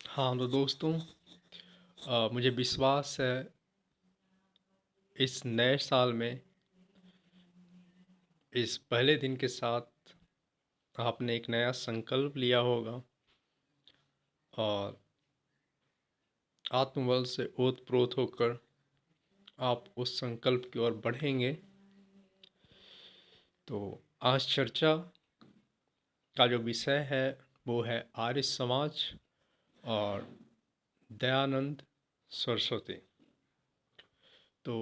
हाँ तो दोस्तों, मुझे विश्वास है इस नए साल में इस पहले दिन के साथ आपने एक नया संकल्प लिया होगा और आत्मबल से ओतप्रोत होकर आप उस संकल्प की ओर बढ़ेंगे। तो आज चर्चा का जो विषय है वो है आर्य समाज और दयानंद सरस्वती। तो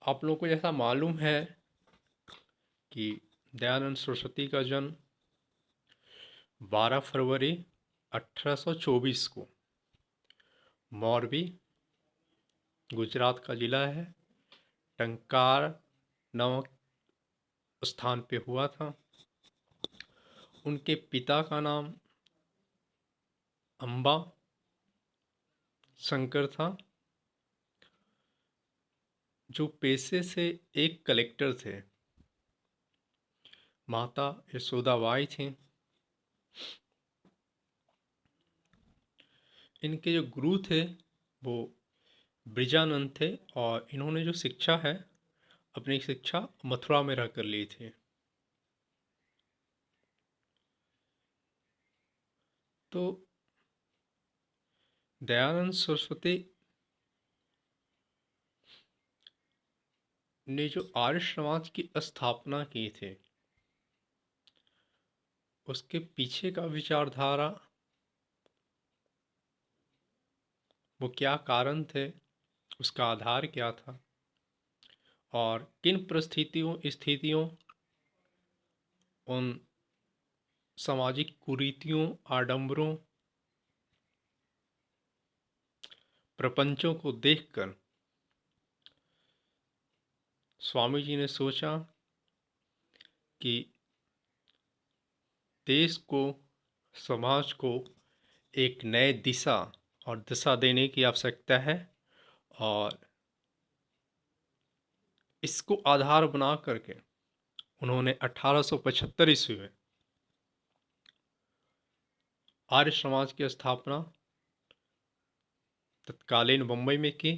आप लोगों को जैसा मालूम है कि दयानंद सरस्वती का जन्म 12 फरवरी 1824 को मोरबी, गुजरात का जिला है, टंकार नामक स्थान पे हुआ था। उनके पिता का नाम अंबा शंकर था, जो पेशे से एक कलेक्टर थे। माता यशोदाबाई थी। इनके जो गुरु थे वो ब्रिजानंद थे और इन्होंने जो शिक्षा है अपनी शिक्षा मथुरा में रहकर ली थी। तो दयानंद सरस्वती ने जो आर्य समाज की स्थापना की थी उसके पीछे का विचारधारा, वो क्या कारण थे, उसका आधार क्या था और किन परिस्थितियों स्थितियों उन सामाजिक कुरीतियों, आडंबरों, प्रपंचों को देखकर स्वामी जी ने सोचा कि देश को, समाज को एक नए दिशा और दिशा देने की आवश्यकता है और इसको आधार बना करके उन्होंने 1875 ईस्वी में आर्य समाज की स्थापना तत्कालीन मुंबई में की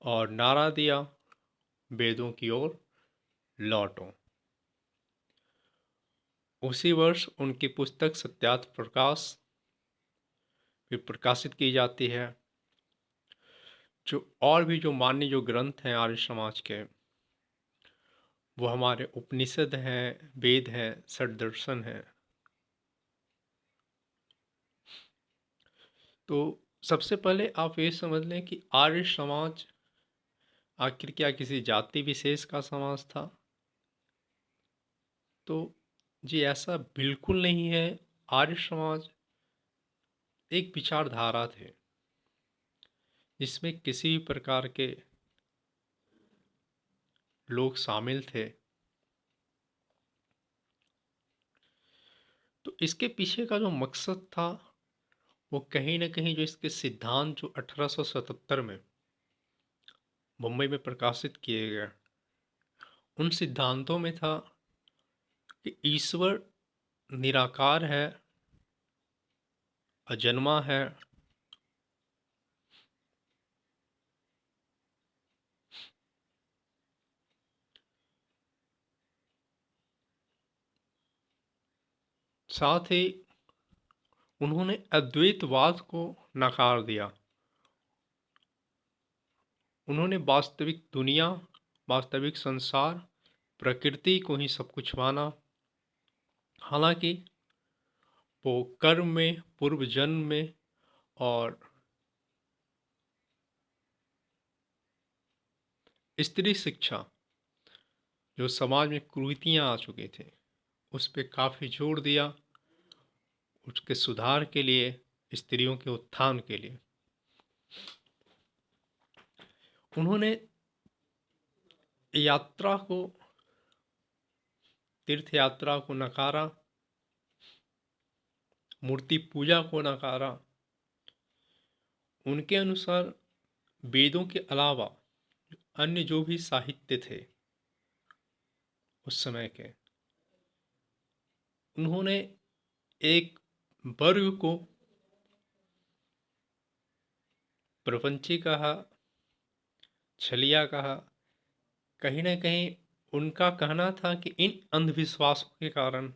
और नारा दिया, वेदों की ओर लौटो। उसी वर्ष उनकी पुस्तक सत्यार्थ प्रकाश भी प्रकाशित की जाती है। जो और भी जो मान्य जो ग्रंथ हैं आर्य समाज के, वो हमारे उपनिषद हैं, वेद हैं, षड्दर्शन हैं। तो सबसे पहले आप ये समझ लें कि आर्य समाज आखिर क्या किसी जाति विशेष का समाज था? तो जी ऐसा बिल्कुल नहीं है। आर्य समाज एक विचारधारा थे जिसमें किसी भी प्रकार के लोग शामिल थे। तो इसके पीछे का जो मकसद था वो कहीं ना कहीं जो इसके सिद्धांत जो 1877 में मुंबई में प्रकाशित किए गए, उन सिद्धांतों में था कि ईश्वर निराकार है, अजन्मा है, साथ ही उन्होंने अद्वैतवाद को नकार दिया। उन्होंने वास्तविक दुनिया, वास्तविक संसार, प्रकृति को ही सब कुछ माना। हालांकि वो कर्म में, पूर्व जन्म में और स्त्री शिक्षा, जो समाज में कुरीतियां आ चुकी थी, उस पर काफ़ी जोर दिया, उसके सुधार के लिए, स्त्रियों के उत्थान के लिए। उन्होंने यात्रा को, तीर्थ यात्रा को नकारा, मूर्ति पूजा को नकारा। उनके अनुसार वेदों के अलावा अन्य जो भी साहित्य थे उस समय के, उन्होंने एक वर्ग को प्रपंची कहा, छलिया कहा। कहीं ना कहीं उनका कहना था कि इन अंधविश्वासों के कारण,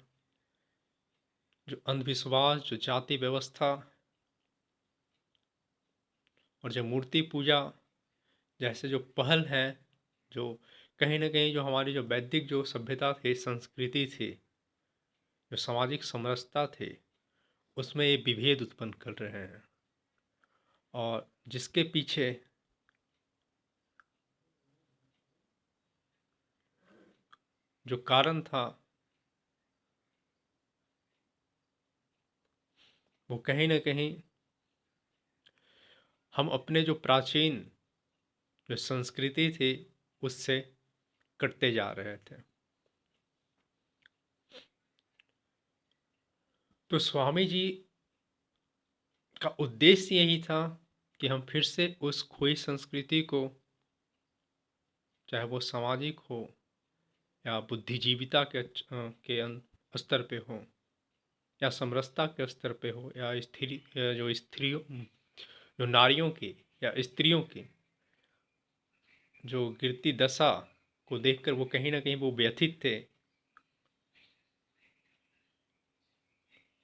जो अंधविश्वास, जो जाति व्यवस्था और जो मूर्ति पूजा जैसे जो पहल हैं, जो कहीं ना कहीं जो हमारी जो वैदिक जो सभ्यता थी, संस्कृति थी, जो सामाजिक समरसता थी, उसमें ये विभेद उत्पन्न कर रहे हैं। और जिसके पीछे जो कारण था वो कहीं ना कहीं हम अपने जो प्राचीन जो संस्कृति थी उससे कटते जा रहे थे। तो स्वामी जी का उद्देश्य यही था कि हम फिर से उस खोई संस्कृति को, चाहे वो सामाजिक हो या बुद्धिजीविता के स्तर पे हो, या समरसता के स्तर पे हो, या जो स्त्रियों, जो नारियों की या स्त्रियों की जो गिरती दशा को देखकर वो कहीं ना कहीं वो व्यथित थे,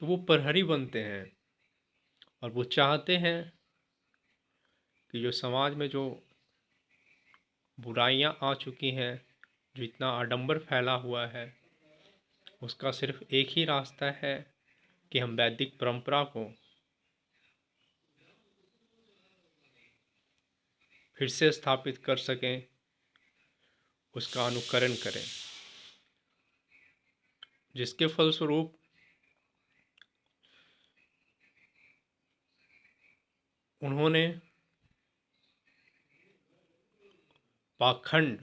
तो वो प्रहरी बनते हैं और वो चाहते हैं कि जो समाज में जो बुराइयां आ चुकी हैं, जो इतना आडंबर फैला हुआ है, उसका सिर्फ एक ही रास्ता है कि हम वैदिक परंपरा को फिर से स्थापित कर सकें, उसका अनुकरण करें, जिसके फलस्वरूप उन्होंने पाखंड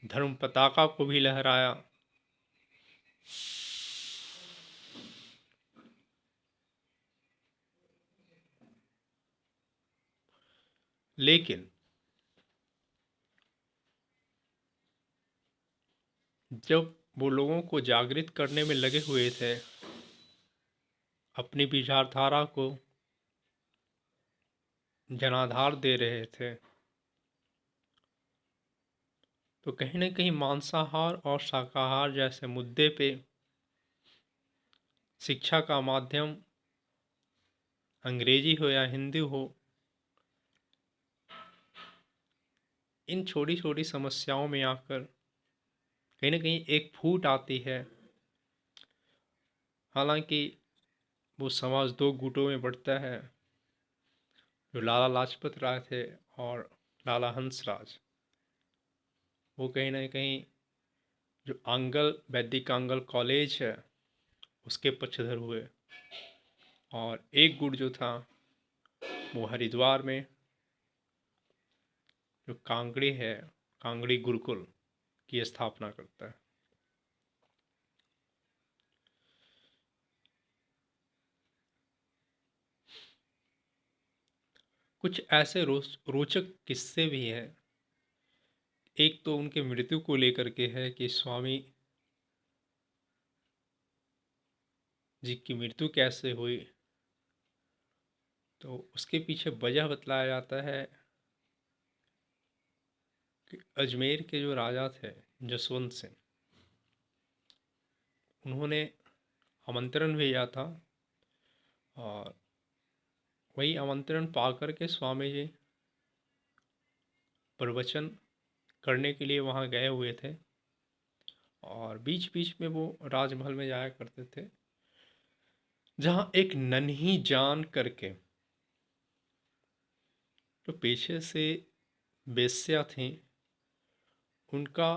धर्म पताका को भी लहराया। लेकिन जब वो लोगों को जागृत करने में लगे हुए थे, अपनी विचारधारा को जनाधार दे रहे थे, तो कहीं न कहीं मांसाहार और शाकाहार जैसे मुद्दे पे शिक्षा का माध्यम अंग्रेजी हो या हिंदी हो, इन छोटी छोटी समस्याओं में आकर कहीं न कहीं एक फूट आती है। हालांकि वो समाज दो गुटों में बढ़ता है, जो लाला लाजपत राय थे और लाला हंसराज, वो कहीं ना कहीं जो वैदिक आंगल कॉलेज है उसके पक्षधर हुए, और एक गुट जो था वो हरिद्वार में जो कांगड़ी है, कांगड़ी गुरुकुल की स्थापना करता है। कुछ ऐसे रोचक किस्से भी हैं। एक तो उनके मृत्यु को लेकर के है कि स्वामी जी की मृत्यु कैसे हुई, तो उसके पीछे वजह बतलाया जाता है कि अजमेर के जो राजा थे जसवंत सिंह, उन्होंने आमंत्रण भेजा था, और वही आमंत्रण पा कर के स्वामी जी प्रवचन करने के लिए वहाँ गए हुए थे, और बीच बीच में वो राजमहल में जाया करते थे, जहाँ एक नन्ही जान करके जो पेशे से वेश्या थी, उनका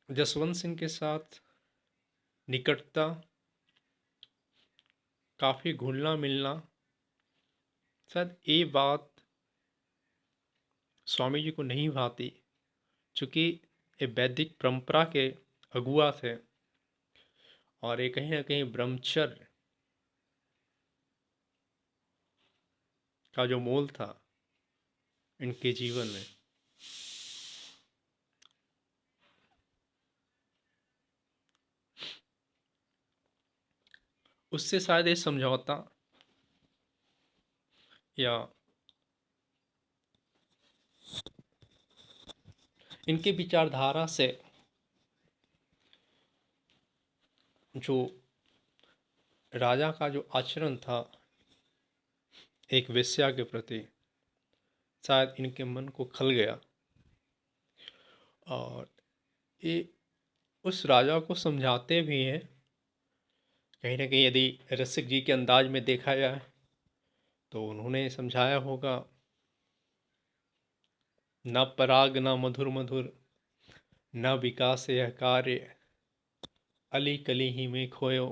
जसवंत सिंह के साथ निकटता, काफ़ी घुलना मिलना, शायद ये बात स्वामी जी को नहीं भाती, चूँकि ये वैदिक परंपरा के अगुआ थे और ये कहीं ना कहीं ब्रह्मचर्य का जो मोल था इनके जीवन में। उससे शायद ये समझौता या इनके विचारधारा से जो राजा का जो आचरण था एक वेश्या के प्रति, शायद इनके मन को खल गया और ये उस राजा को समझाते भी हैं। कहीं ना कहीं यदि रसिक जी के अंदाज में देखा जाए तो उन्होंने समझाया होगा, न पराग न मधुर मधुर, न विकास यह कार्य, अली कली ही में खोयो,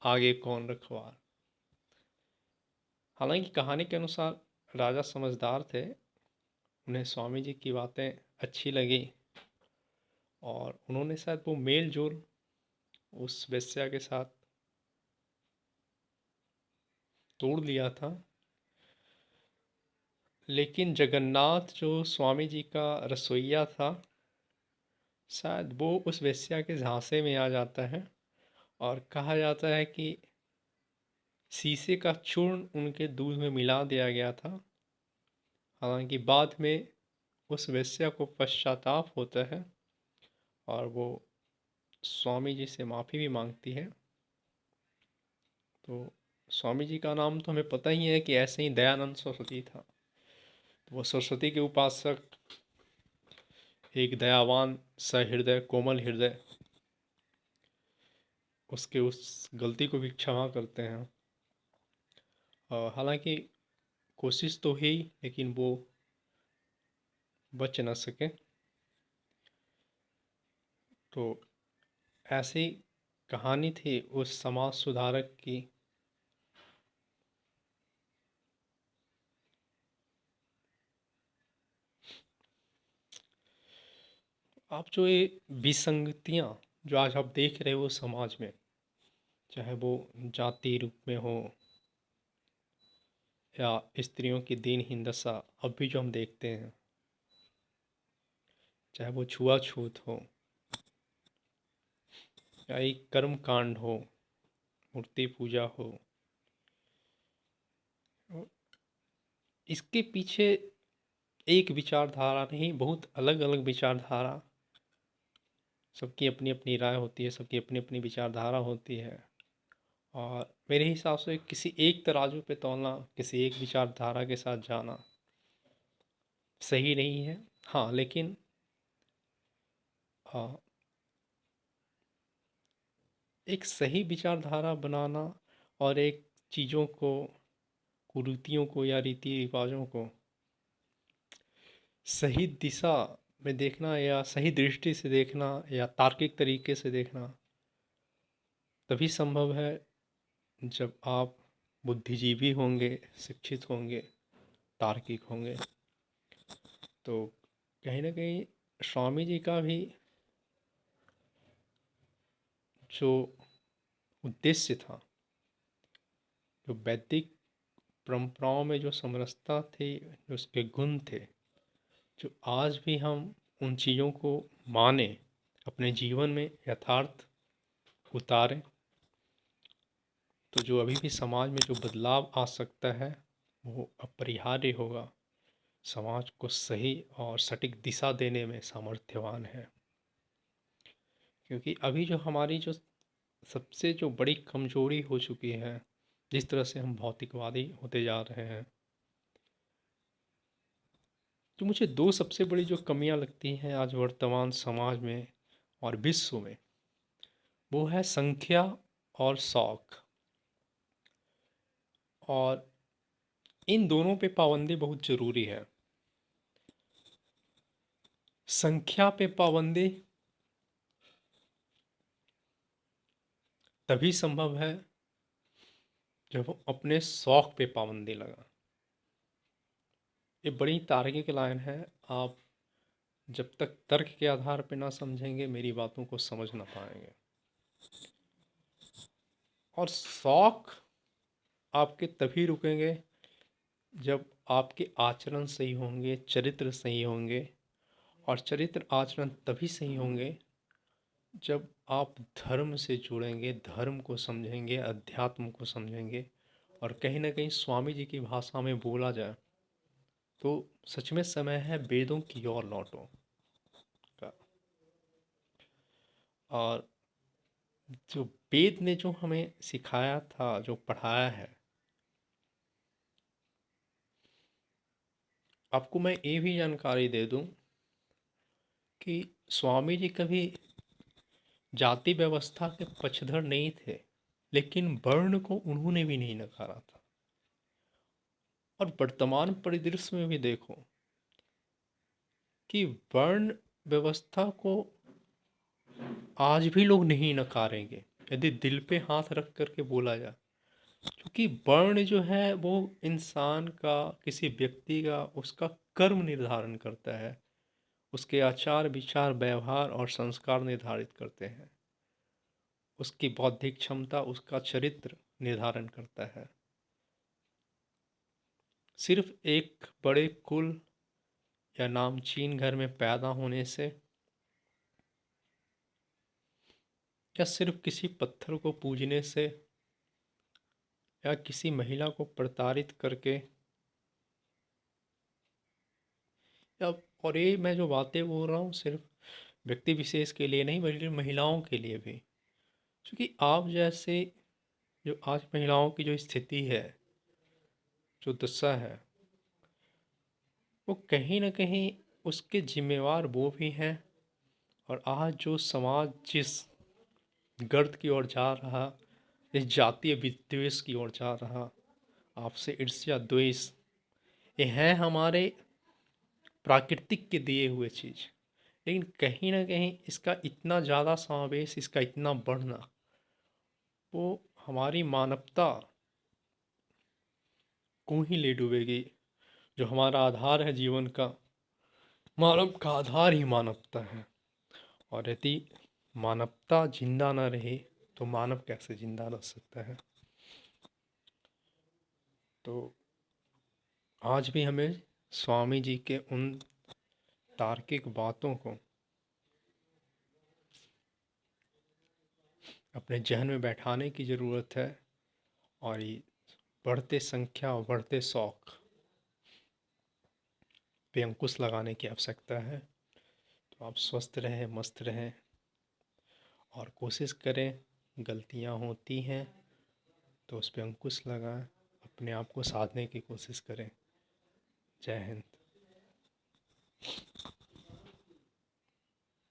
आगे कौन रखवार। हालांकि कहानी के अनुसार राजा समझदार थे, उन्हें स्वामी जी की बातें अच्छी लगी और उन्होंने शायद वो मेल जोल उस वेश्या के साथ तोड़ लिया था। लेकिन जगन्नाथ जो स्वामी जी का रसोइया था, शायद वो उस वेश्या के झांसे में आ जाता है और कहा जाता है कि शीशे का चूर्ण उनके दूध में मिला दिया गया था। हालांकि बाद में उस वेश्या को पश्चाताप होता है और वो स्वामी जी से माफ़ी भी मांगती है। तो स्वामी जी का नाम तो हमें पता ही है कि ऐसे ही दयानंद सरस्वती था। तो वो सरस्वती के उपासक, एक दयावान सहृदय कोमल हृदय, उसके उस गलती को भी क्षमा करते हैं। हालांकि कोशिश तो ही, लेकिन वो बच न सके। तो ऐसी कहानी थी उस समाज सुधारक की। आप जो ये विसंगतियाँ जो आज आप देख रहे हो समाज में, चाहे वो जाति रूप में हो या स्त्रियों की दीनहीन दशा अब भी जो हम देखते हैं, चाहे वो छुआछूत हो या एक कर्म कांड हो, मूर्ति पूजा हो, इसके पीछे एक विचारधारा नहीं, बहुत अलग अलग विचारधारा, सबकी अपनी अपनी राय होती है, सबकी अपनी अपनी विचारधारा होती है। और मेरे हिसाब से किसी एक तराजू पे तौलना, किसी एक विचारधारा के साथ जाना सही नहीं है। हाँ, लेकिन एक सही विचारधारा बनाना और एक चीज़ों को, कुरीतियों को या रीति रिवाजों को सही दिशा में देखना या सही दृष्टि से देखना या तार्किक तरीके से देखना तभी संभव है जब आप बुद्धिजीवी होंगे, शिक्षित होंगे, तार्किक होंगे। तो कहीं ना कहीं स्वामी जी का भी जो उद्देश्य था, जो वैदिक परंपराओं में जो समरसता थी, जो उसके गुण थे, जो आज भी हम उन चीज़ों को माने, अपने जीवन में यथार्थ उतारें, तो जो अभी भी समाज में जो बदलाव आ सकता है वो अपरिहार्य होगा। समाज को सही और सटीक दिशा देने में सामर्थ्यवान है। क्योंकि अभी जो हमारी जो सबसे जो बड़ी कमजोरी हो चुकी है, जिस तरह से हम भौतिकवादी होते जा रहे हैं, तो मुझे दो सबसे बड़ी जो कमियां लगती हैं आज वर्तमान समाज में और विश्व में, वो है संख्या और शौक। और इन दोनों पे पाबंदी बहुत ज़रूरी है। संख्या पे पाबंदी तभी संभव है जब हम अपने शौक पे पाबंदी लगा। ये बड़ी तार्किक लाइन है। आप जब तक तर्क के आधार पे ना समझेंगे, मेरी बातों को समझ ना पाएंगे। और शौक आपके तभी रुकेंगे जब आपके आचरण सही होंगे, चरित्र सही होंगे। और चरित्र आचरण तभी सही होंगे जब आप धर्म से जुड़ेंगे, धर्म को समझेंगे, अध्यात्म को समझेंगे, और कहीं ना कहीं स्वामी जी की भाषा में बोला जाए तो सच में समय है वेदों की ओर लौटो का। और जो वेद ने जो हमें सिखाया था, जो पढ़ाया है, आपको मैं ये भी जानकारी दे दूं कि स्वामी जी कभी जाति व्यवस्था के पक्षधर नहीं थे, लेकिन वर्ण को उन्होंने भी नहीं नकारा था। और वर्तमान परिदृश्य में भी देखो कि वर्ण व्यवस्था को आज भी लोग नहीं नकारेंगे यदि दिल पे हाथ रख करके बोला जाए, क्योंकि वर्ण जो है वो इंसान का, किसी व्यक्ति का, उसका कर्म निर्धारण करता है, उसके आचार विचार व्यवहार और संस्कार निर्धारित करते हैं, उसकी बौद्धिक क्षमता, उसका चरित्र निर्धारण करता है। सिर्फ एक बड़े कुल या नामचीन घर में पैदा होने से, या सिर्फ किसी पत्थर को पूजने से, या किसी महिला को प्रताड़ित करके, या, और ये मैं जो बातें बोल रहा हूँ सिर्फ व्यक्ति विशेष के लिए नहीं बल्कि महिलाओं के लिए भी, क्योंकि आप जैसे जो आज महिलाओं की जो स्थिति है, जो दशा है, वो कहीं ना कहीं उसके जिम्मेवार वो भी हैं। और आज जो समाज जिस गर्द की ओर जा रहा, इस जातीय विद्वेष की ओर जा रहा, आपसे ईर्ष्या द्वेष, ये है हमारे प्राकृतिक के दिए हुए चीज़, लेकिन कहीं ना कहीं इसका इतना ज़्यादा समावेश, इसका इतना बढ़ना, वो हमारी मानवता को ही ले डूबेगी। जो हमारा आधार है जीवन का, मानव का आधार ही मानवता है। और यदि मानवता जिंदा न रहे तो मानव कैसे जिंदा रह सकता है। तो आज भी हमें स्वामी जी के उन तार्किक बातों को अपने जहन में बैठाने की ज़रूरत है, और ये बढ़ते संख्या और बढ़ते शौक पे अंकुश लगाने की आवश्यकता है। तो आप स्वस्थ रहें, मस्त रहें, और कोशिश करें, गलतियां होती हैं तो उस पर अंकुश लगाएं, अपने आप को साधने की कोशिश करें। जय हिंद।